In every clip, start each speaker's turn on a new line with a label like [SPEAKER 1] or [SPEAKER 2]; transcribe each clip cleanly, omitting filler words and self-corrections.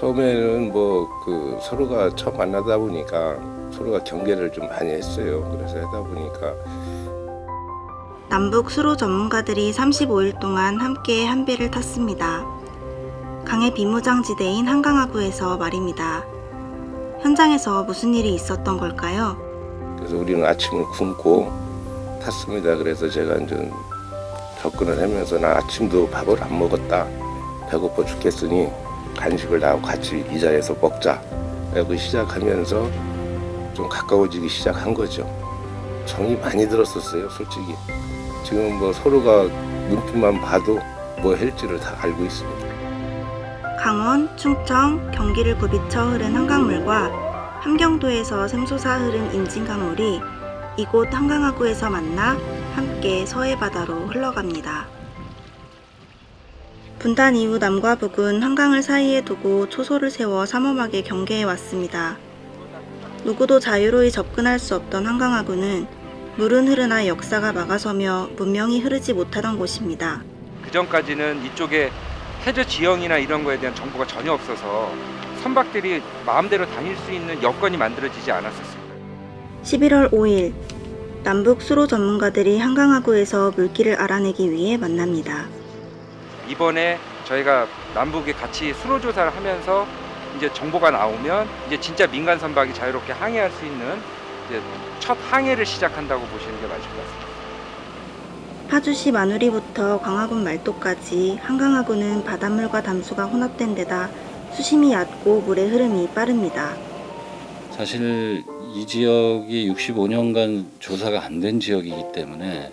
[SPEAKER 1] 처음에는 뭐 그 서로가 처음 만나다 보니까 서로가 경계를 좀 많이 했어요. 그래서 하다 보니까
[SPEAKER 2] 남북 수로 전문가들이 35일 동안 함께 한 배를 탔습니다. 강의 비무장지대인 한강하구에서 말입니다. 현장에서 무슨 일이 있었던 걸까요?
[SPEAKER 1] 그래서 우리는 아침을 굶고 탔습니다. 그래서 제가 이제 접근을 하면서 나 아침도 밥을 안 먹었다. 배고파 죽겠으니 간식을 나하고 같이 이 자리에서 먹자. 그리고 시작하면서 좀 가까워지기 시작한 거죠. 정이 많이 들었었어요, 솔직히. 지금 뭐 서로가 눈빛만 봐도 뭐 할지를 다 알고 있습니다.
[SPEAKER 2] 강원, 충청, 경기를 굽이쳐 흐른 한강물과 함경도에서 샘솟아 흐른 임진강물이 이곳 한강하구에서 만나 함께 서해바다로 흘러갑니다. 분단 이후 남과 북은 한강을 사이에 두고 초소를 세워 삼엄하게 경계해 왔습니다. 누구도 자유로이 접근할 수 없던 한강하구는 물은 흐르나 역사가 막아서며 문명이 흐르지 못하던 곳입니다.
[SPEAKER 3] 그 전까지는 이쪽에 해저 지형이나 이런 거에 대한 정보가 전혀 없어서 선박들이 마음대로 다닐 수 있는 여건이 만들어지지 않았었습니다.
[SPEAKER 2] 11월 5일, 남북 수로 전문가들이 한강하구에서 물길을 알아내기 위해 만납니다.
[SPEAKER 3] 이번에 저희가 남북에 같이 수로 조사를 하면서 이제 정보가 나오면 이제 진짜 민간 선박이 자유롭게 항해할 수 있는 이제 첫 항해를 시작한다고 보시는 게 맞을 것 같습니다.
[SPEAKER 2] 파주시 마누리부터 광화군 말도까지 한강하구는 바닷물과 담수가 혼합된 데다 수심이 얕고 물의 흐름이 빠릅니다.
[SPEAKER 4] 사실 이 지역이 65년간 조사가 안 된 지역이기 때문에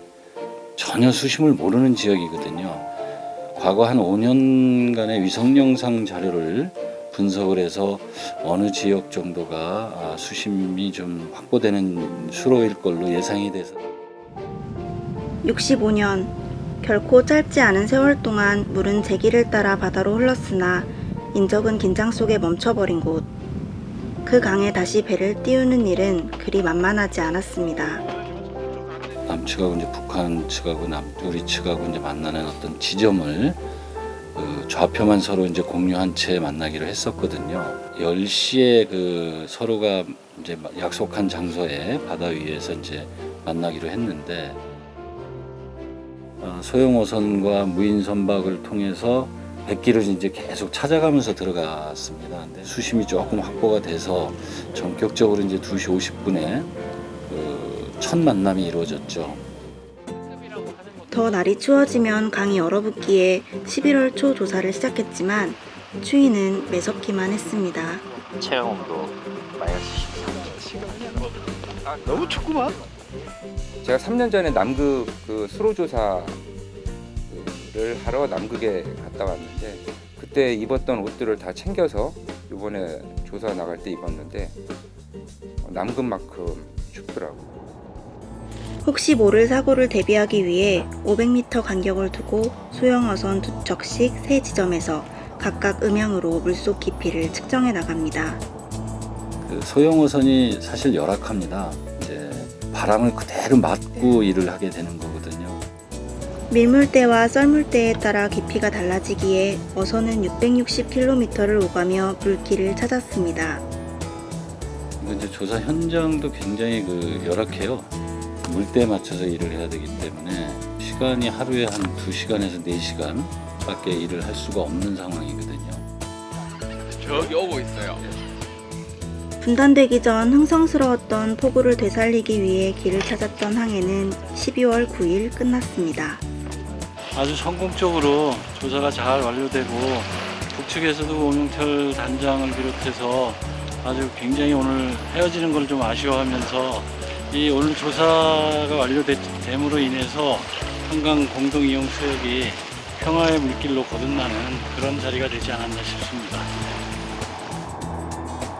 [SPEAKER 4] 전혀 수심을 모르는 지역이거든요. 과거 한 5년간의 위성 영상 자료를 분석을 해서 어느 지역 정도가 수심이 좀 확보되는 수로일 걸로 예상이 돼서
[SPEAKER 2] 65년, 결코 짧지 않은 세월 동안 물은 제기를 따라 바다로 흘렀으나 인적은 긴장 속에 멈춰버린 곳. 그 강에 다시 배를 띄우는 일은 그리 만만하지 않았습니다.
[SPEAKER 4] 남측하고 이제 북한 측하고 우리 측하고 이제 만나는 어떤 지점을 좌표만 서로 이제 공유한 채 만나기로 했었거든요. 10시에 그 서로가 이제 약속한 장소에 바다 위에서 이제 만나기로 했는데 소형어선과 무인 선박을 통해서 백기를 이제 계속 찾아가면서 들어갔습니다. 근데 수심이 조금 확보가 돼서 전격적으로 이제 2시 50분에 첫 만남이 이루어졌죠.
[SPEAKER 2] 더 날이 추워지면 강이 얼어붙기에 11월 초 조사를 시작했지만 추위는 매섭기만 했습니다.
[SPEAKER 5] 체감 온도 마이너스 13도. 너무 춥구만.
[SPEAKER 3] 제가 3년 전에 남극 그 수로 조사를 하러 남극에 갔다 왔는데 그때 입었던 옷들을 다 챙겨서 이번에 조사 나갈 때 입었는데 남극만큼 춥더라고요.
[SPEAKER 2] 혹시 모를 사고를 대비하기 위해 500m 간격을 두고 소형어선 2척씩 세 지점에서 각각 음향으로 물속 깊이를 측정해 나갑니다.
[SPEAKER 4] 그 소형어선이 사실 열악합니다. 이제 바람을 그대로 맞고 일을 하게 되는 거거든요.
[SPEAKER 2] 밀물대와 썰물대에 따라 깊이가 달라지기에 어선은 660km를 오가며 물길을 찾았습니다.
[SPEAKER 4] 근데 이제 조사 현장도 굉장히 열악해요. 물때에 맞춰서 일을 해야 되기 때문에 시간이 하루에 한 2시간에서 4시간 밖에 일을 할 수가 없는 상황이거든요.
[SPEAKER 6] 저기 오고 있어요.
[SPEAKER 2] 분단되기 전 흥성스러웠던 포구를 되살리기 위해 길을 찾았던 항해는 12월 9일 끝났습니다.
[SPEAKER 7] 아주 성공적으로 조사가 잘 완료되고 북측에서도 오명철 단장을 비롯해서 아주 굉장히 오늘 헤어지는 걸 좀 아쉬워하면서 이 오늘 조사가 완료됨으로 인해서 한강 공동 이용 수역이 평화의 물길로 거듭나는 그런 자리가 되지 않았나 싶습니다.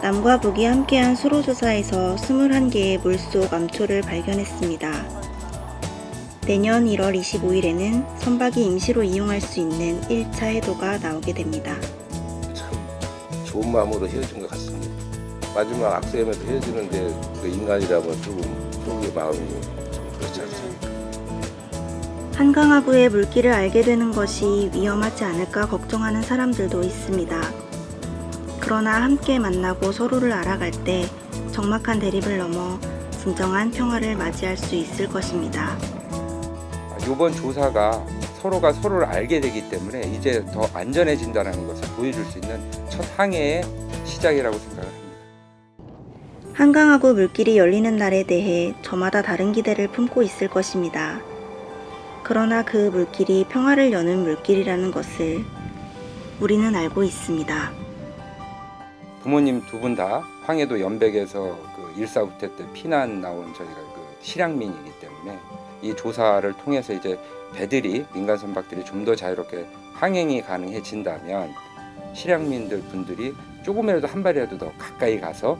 [SPEAKER 2] 남과 북이 함께한 수로조사에서 21개의 물속 암초를 발견했습니다. 내년 1월 25일에는 선박이 임시로 이용할 수 있는 1차 해도가 나오게 됩니다.
[SPEAKER 1] 참 좋은 마음으로 헤어진 것 같습니다. 마지막 악수하면서 헤어지는데 그 인간이라면 조금 속의 마음이 좀 그렇지 않습니까?
[SPEAKER 2] 한강하구의 물길을 알게 되는 것이 위험하지 않을까 걱정하는 사람들도 있습니다. 그러나 함께 만나고 서로를 알아갈 때 적막한 대립을 넘어 진정한 평화를 맞이할 수 있을 것입니다.
[SPEAKER 3] 이번 조사가 서로가 서로를 알게 되기 때문에 이제 더 안전해진다는 것을 보여줄 수 있는 첫 항해의 시작이라고 생각을 합니다.
[SPEAKER 2] 한강하고 물길이 열리는 날에 대해 저마다 다른 기대를 품고 있을 것입니다. 그러나 그 물길이 평화를 여는 물길이라는 것을 우리는 알고 있습니다.
[SPEAKER 3] 부모님 두 분 다 황해도 연백에서 그 일사후퇴 때 피난 나온 저희가 그 실향민이기 때문에 이 조사를 통해서 이제 배들이 민간 선박들이 좀 더 자유롭게 항행이 가능해진다면 실향민들 분들이 조금이라도 한 발이라도 더 가까이 가서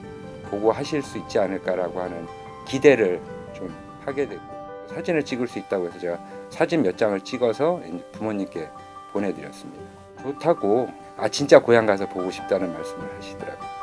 [SPEAKER 3] 보고 하실 수 있지 않을까라고 하는 기대를 좀 하게 되고 사진을 찍을 수 있다고 해서 제가 사진 몇 장을 찍어서 부모님께 보내드렸습니다. 좋다고 진짜 고향 가서 보고 싶다는 말씀을 하시더라고요.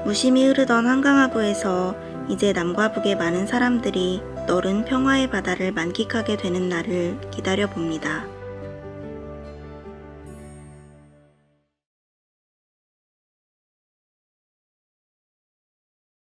[SPEAKER 2] 무심히 흐르던 한강하구에서 이제 남과 북의 많은 사람들이 너른 평화의 바다를 만끽하게 되는 날을 기다려 봅니다.